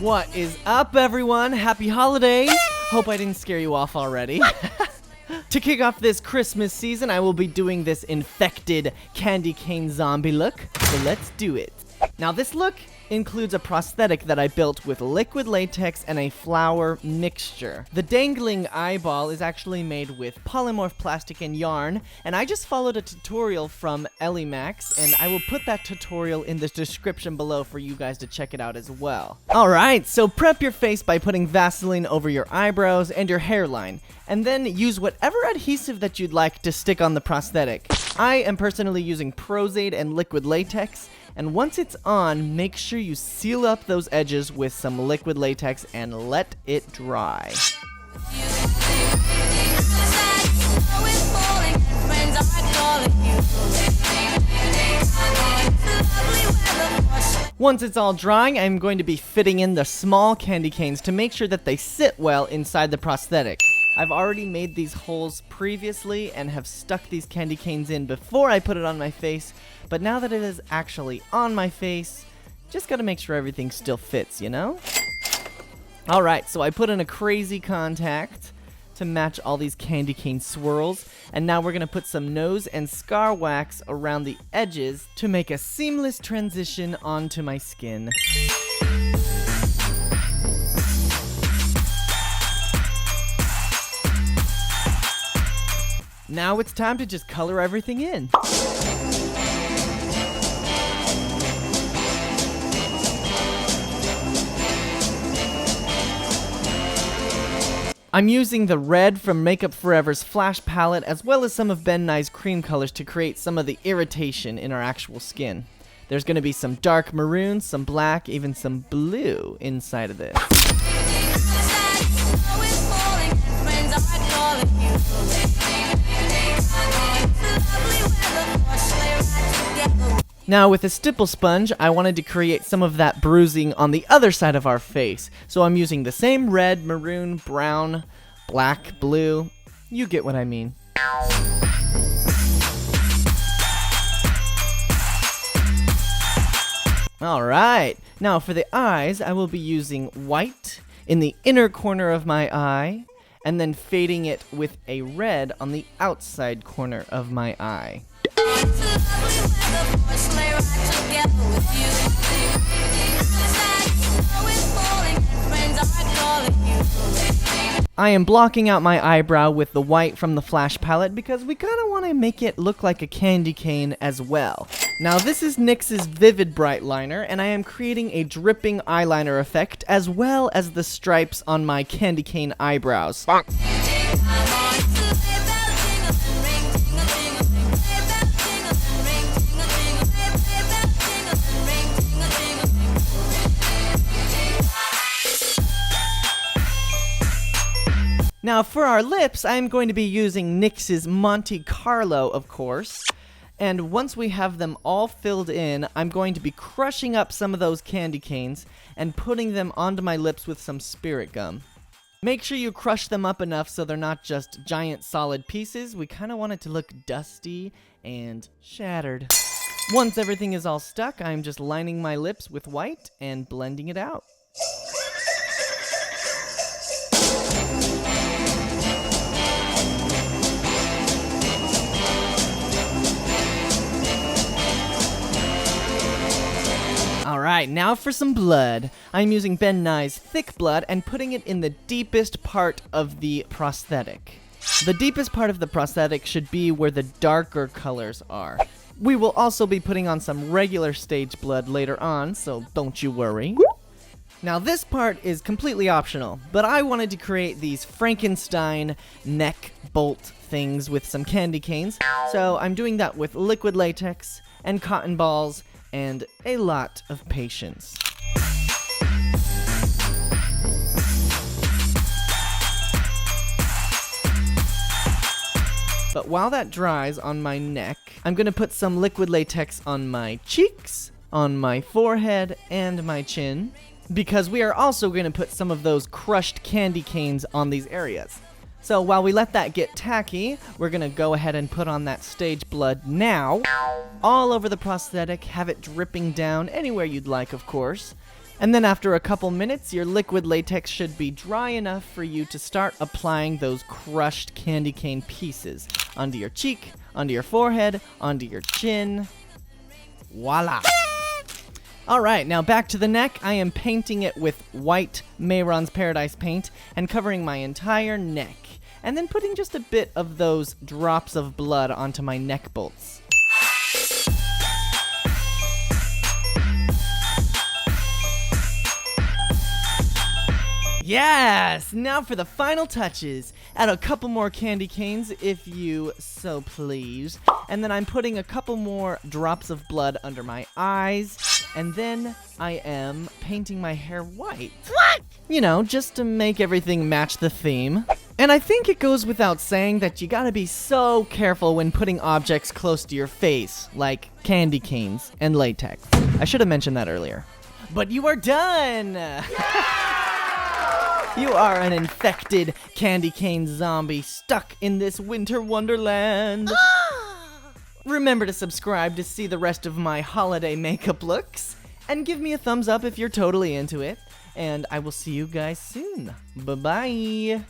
What is up, everyone? Happy holidays! Hope I didn't scare you off already. To kick off this Christmas season, I will be doing this infected candy cane zombie look, so let's do it. Now this look includes a prosthetic that I built with liquid latex and a flour mixture. The dangling eyeball is actually made with Ellimorph Plastic and yarn, and I just followed a tutorial from Ellimorph, and I will put that tutorial in the description below for you guys to check it out as well. Alright, so prep your face by putting Vaseline over your eyebrows and your hairline, and then use whatever adhesive that you'd like to stick on the prosthetic. I am personally using Prosade and liquid latex, and once it's on, make sure you seal up those edges with some liquid latex and let it dry. Once it's all drying, I'm going to be fitting in the small candy canes to make sure that they sit well inside the prosthetic. I've already made these holes previously and have stuck these candy canes in before I put it on my face, but now that it is actually on my face, just gotta make sure everything still fits, you know? Alright, so I put in a crazy contact to match all these candy cane swirls, and now we're gonna put some nose and scar wax around the edges to make a seamless transition onto my skin. Now it's time to just color everything in. I'm using the red from Makeup Forever's Flash palette as well as some of Ben Nye's cream colors to create some of the irritation in our actual skin. There's going to be some dark maroon, some black, even some blue inside of this. Now with a stipple sponge, I wanted to create some of that bruising on the other side of our face. So I'm using the same red, maroon, brown, black, blue. You get what I mean. Alright, now for the eyes, I will be using white in the inner corner of my eye, and then fading it with a red on the outside corner of my eye. I am blocking out my eyebrow with the white from the Flash palette because we kind of want to make it look like a candy cane as well. Now this is NYX's Vivid Bright liner, and I am creating a dripping eyeliner effect as well as the stripes on my candy cane eyebrows. Bonk. Now for our lips, I'm going to be using NYX's Monte Carlo, of course. And once we have them all filled in, I'm going to be crushing up some of those candy canes and putting them onto my lips with some spirit gum. Make sure you crush them up enough so they're not just giant solid pieces. We kind of want it to look dusty and shattered. Once everything is all stuck, I'm just lining my lips with white and blending it out. Alright, now for some blood. I'm using Ben Nye's Thick Blood and putting it in the deepest part of the prosthetic. The deepest part of the prosthetic should be where the darker colors are. We will also be putting on some regular stage blood later on, so don't you worry. Now this part is completely optional, but I wanted to create these Frankenstein neck bolt things with some candy canes, so I'm doing that with liquid latex and cotton balls and a lot of patience. But while that dries on my neck, I'm gonna put some liquid latex on my cheeks, on my forehead, and my chin, because we are also gonna put some of those crushed candy canes on these areas. So while we let that get tacky, we're gonna go ahead and put on that stage blood now, all over the prosthetic, have it dripping down anywhere you'd like, of course. And then after a couple minutes, your liquid latex should be dry enough for you to start applying those crushed candy cane pieces onto your cheek, onto your forehead, onto your chin. Voila! Alright, now back to the neck. I am painting it with white Mehron's Paradise paint and covering my entire neck. And then putting just a bit of those drops of blood onto my neck bolts. Yes! Now for the final touches. Add a couple more candy canes, if you so please. And then I'm putting a couple more drops of blood under my eyes. And then I am painting my hair white. What? You know, just to make everything match the theme. And I think it goes without saying that you gotta be so careful when putting objects close to your face, like candy canes and latex. I should have mentioned that earlier. But you are done! You are an infected candy cane zombie stuck in this winter wonderland. Remember to subscribe to see the rest of my holiday makeup looks. And give me a thumbs up if you're totally into it. And I will see you guys soon. Bye-bye.